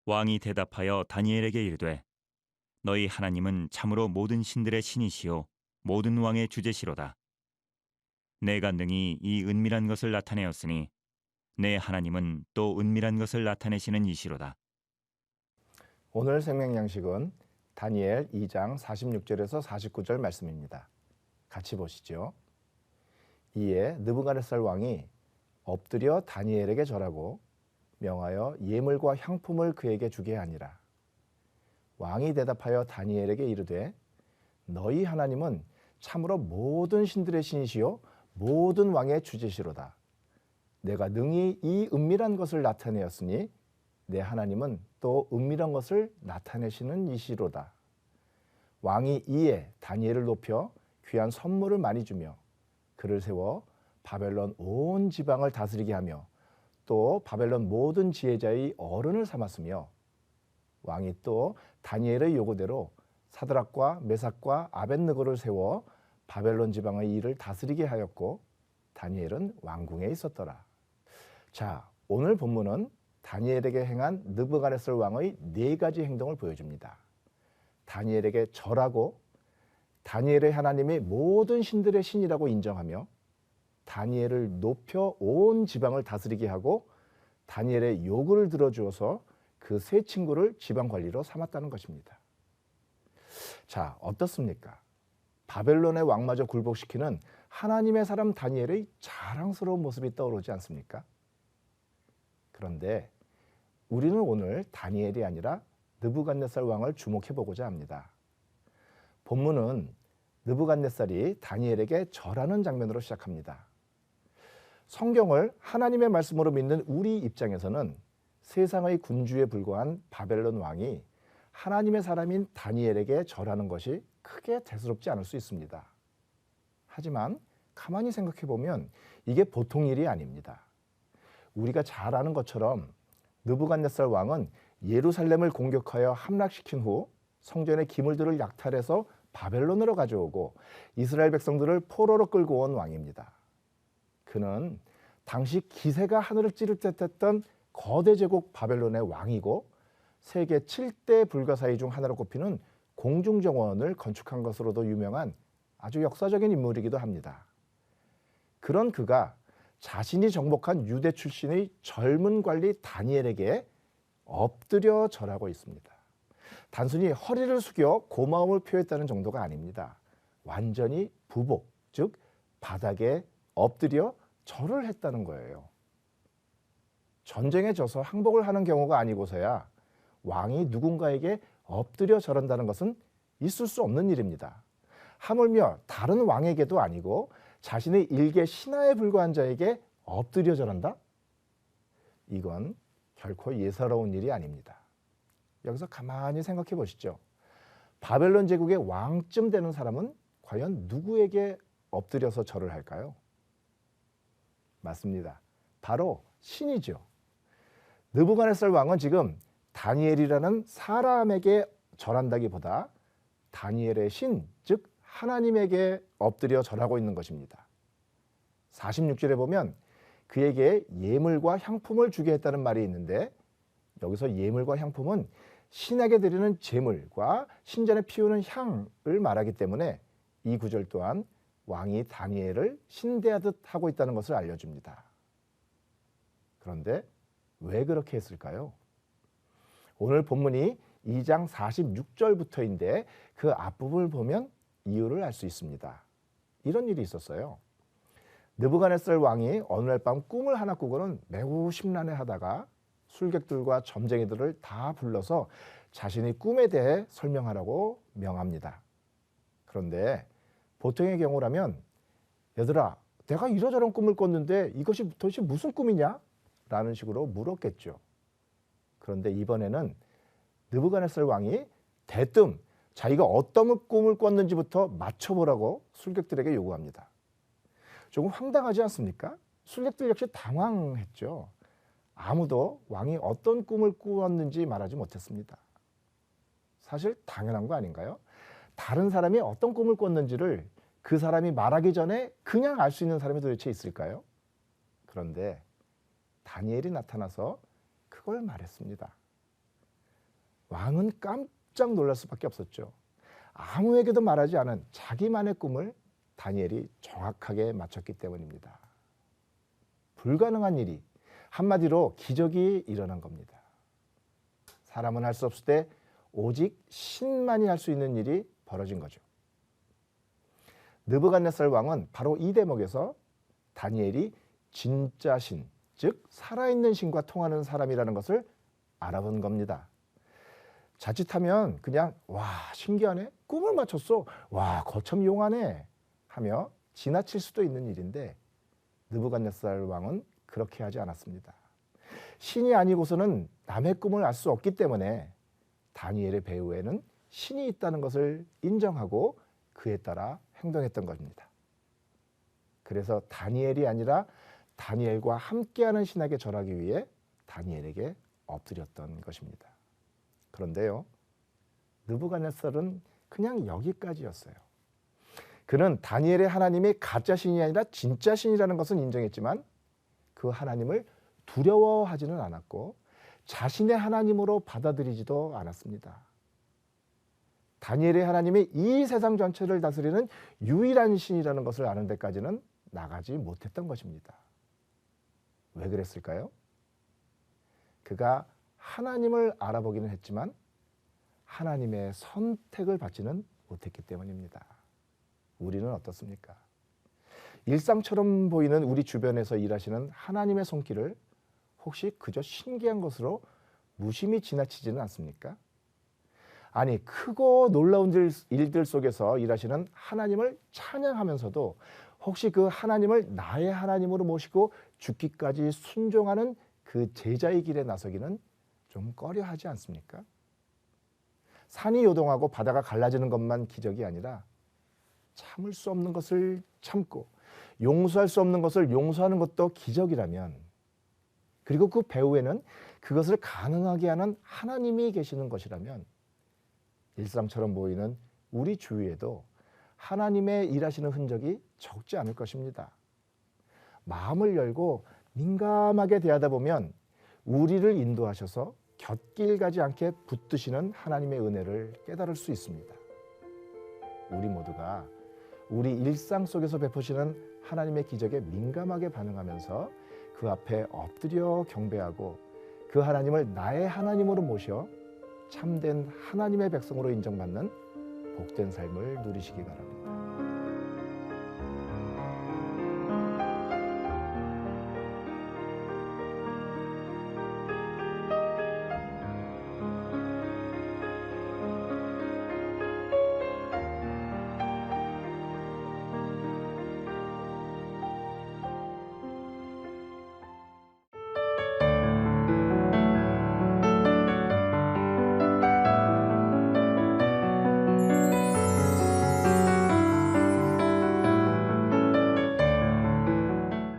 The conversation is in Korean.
왕이 대답하여 다니엘에게 이르되 너희 하나님은 참으로 모든 신들의 신이시요 모든 왕의 주제시로다. 내가 능히 이 은밀한 것을 나타내었으니 내 하나님은 또 은밀한 것을 나타내시는 이시로다. 오늘 생명 양식은 다니엘 2장 46절에서 49절 말씀입니다. 같이 보시죠. 이에 느부갓네살 왕이 엎드려 다니엘에게 절하고 명하여 예물과 향품을 그에게 주게 하니라. 왕이 대답하여 다니엘에게 이르되 너희 하나님은 참으로 모든 신들의 신이시요 모든 왕의 주제시로다. 내가 능히 이 은밀한 것을 나타내었으니 내 하나님은 또 은밀한 것을 나타내시는 이시로다. 왕이 이에 다니엘을 높여 귀한 선물을 많이 주며 그를 세워 바벨론 온 지방을 다스리게 하며 또 바벨론 모든 지혜자의 어른을 삼았으며 왕이 또 다니엘의 요구대로 사드락과 메삭과 아벳느고를 세워 바벨론 지방의 일을 다스리게 하였고 다니엘은 왕궁에 있었더라. 자, 오늘 본문은 다니엘에게 행한 느부갓네살 왕의 4가지 행동을 보여줍니다. 다니엘에게 절하고 다니엘의 하나님이 모든 신들의 신이라고 인정하며 다니엘을 높여 온 지방을 다스리게 하고 다니엘의 요구를 들어주어서 그 세 친구를 지방 관리로 삼았다는 것입니다. 자, 어떻습니까? 바벨론의 왕마저 굴복시키는 하나님의 사람 다니엘의 자랑스러운 모습이 떠오르지 않습니까? 그런데 우리는 오늘 다니엘이 아니라 느부갓네살 왕을 주목해 보고자 합니다. 본문은 느부갓네살이 다니엘에게 절하는 장면으로 시작합니다. 성경을 하나님의 말씀으로 믿는 우리 입장에서는 세상의 군주에 불과한 바벨론 왕이 하나님의 사람인 다니엘에게 절하는 것이 크게 대수롭지 않을 수 있습니다. 하지만 가만히 생각해 보면 이게 보통 일이 아닙니다. 우리가 잘 아는 것처럼 느부갓네살 왕은 예루살렘을 공격하여 함락시킨 후 성전의 기물들을 약탈해서 바벨론으로 가져오고 이스라엘 백성들을 포로로 끌고 온 왕입니다. 그는 당시 기세가 하늘을 찌를 듯했던 거대 제국 바벨론의 왕이고 세계 7대 불가사의 중 하나로 꼽히는 공중정원을 건축한 것으로도 유명한 아주 역사적인 인물이기도 합니다. 그런 그가 자신이 정복한 유대 출신의 젊은 관리 다니엘에게 엎드려 절하고 있습니다. 단순히 허리를 숙여 고마움을 표했다는 정도가 아닙니다. 완전히 부복, 즉 바닥에 엎드려 절을 했다는 거예요. 전쟁에 져서 항복을 하는 경우가 아니고서야 왕이 누군가에게 엎드려 절한다는 것은 있을 수 없는 일입니다. 하물며 다른 왕에게도 아니고 자신의 일개 신하에 불과한 자에게 엎드려 절한다? 이건 결코 예사로운 일이 아닙니다. 여기서 가만히 생각해 보시죠. 바벨론 제국의 왕쯤 되는 사람은 과연 누구에게 엎드려서 절을 할까요? 맞습니다. 바로 신이죠. 느부갓네살 왕은 지금 다니엘이라는 사람에게 절한다기보다 다니엘의 신, 즉 하나님에게 엎드려 절하고 있는 것입니다. 46절에 보면 그에게 예물과 향품을 주게 했다는 말이 있는데 여기서 예물과 향품은 신에게 드리는 제물과 신전에 피우는 향을 말하기 때문에 이 구절 또한 왕이 다니엘을 신대하듯 하고 있다는 것을 알려줍니다. 그런데 왜 그렇게 했을까요? 오늘 본문이 2장 46절부터인데 그 앞부분을 보면 이유를 알 수 있습니다. 이런 일이 있었어요. 느부갓네살 왕이 어느 날 밤 꿈을 하나 꾸고는 매우 심란해하다가 술객들과 점쟁이들을 다 불러서 자신의 꿈에 대해 설명하라고 명합니다. 그런데 보통의 경우라면 얘들아, 내가 이러저런 꿈을 꿨는데 이것이 도대체 무슨 꿈이냐? 라는 식으로 물었겠죠. 그런데 이번에는 느부갓네살 왕이 대뜸 자기가 어떤 꿈을 꿨는지부터 맞춰보라고 술객들에게 요구합니다. 조금 황당하지 않습니까? 술객들 역시 당황했죠. 아무도 왕이 어떤 꿈을 꾸었는지 말하지 못했습니다. 사실 당연한 거 아닌가요? 다른 사람이 어떤 꿈을 꿨는지를 그 사람이 말하기 전에 그냥 알 수 있는 사람이 도대체 있을까요? 그런데 다니엘이 나타나서 그걸 말했습니다. 왕은 깜짝 놀랄 수밖에 없었죠. 아무에게도 말하지 않은 자기만의 꿈을 다니엘이 정확하게 맞췄기 때문입니다. 불가능한 일이, 한마디로 기적이 일어난 겁니다. 사람은 할 수 없을 때 오직 신만이 할 수 있는 일이 벌어진 거죠. 느부갓네살 왕은 바로 이 대목에서 다니엘이 진짜 신, 즉 살아있는 신과 통하는 사람이라는 것을 알아본 겁니다. 자칫하면 그냥 와 신기하네, 꿈을 맞췄어, 와 거참 용하네 하며 지나칠 수도 있는 일인데 느부갓네살 왕은 그렇게 하지 않았습니다. 신이 아니고서는 남의 꿈을 알 수 없기 때문에 다니엘의 배후에는 신이 있다는 것을 인정하고 그에 따라 행동했던 것입니다. 그래서 다니엘이 아니라 다니엘과 함께하는 신에게 절하기 위해 다니엘에게 엎드렸던 것입니다. 그런데요, 느부갓네살은 그냥 여기까지였어요. 그는 다니엘의 하나님이 가짜 신이 아니라 진짜 신이라는 것은 인정했지만 그 하나님을 두려워하지는 않았고 자신의 하나님으로 받아들이지도 않았습니다. 다니엘의 하나님이 이 세상 전체를 다스리는 유일한 신이라는 것을 아는 데까지는 나가지 못했던 것입니다. 왜 그랬을까요? 그가 하나님을 알아보기는 했지만 하나님의 선택을 받지는 못했기 때문입니다. 우리는 어떻습니까? 일상처럼 보이는 우리 주변에서 일하시는 하나님의 손길을 혹시 그저 신기한 것으로 무심히 지나치지는 않습니까? 아니, 크고 놀라운 일들 속에서 일하시는 하나님을 찬양하면서도 혹시 그 하나님을 나의 하나님으로 모시고 죽기까지 순종하는 그 제자의 길에 나서기는 좀 꺼려하지 않습니까? 산이 요동하고 바다가 갈라지는 것만 기적이 아니라 참을 수 없는 것을 참고 용서할 수 없는 것을 용서하는 것도 기적이라면, 그리고 그 배후에는 그것을 가능하게 하는 하나님이 계시는 것이라면 일상처럼 보이는 우리 주위에도 하나님의 일하시는 흔적이 적지 않을 것입니다. 마음을 열고 민감하게 대하다 보면 우리를 인도하셔서 곁길 가지 않게 붙드시는 하나님의 은혜를 깨달을 수 있습니다. 우리 모두가 우리 일상 속에서 베푸시는 하나님의 기적에 민감하게 반응하면서 그 앞에 엎드려 경배하고 그 하나님을 나의 하나님으로 모셔 참된 하나님의 백성으로 인정받는 복된 삶을 누리시기 바랍니다.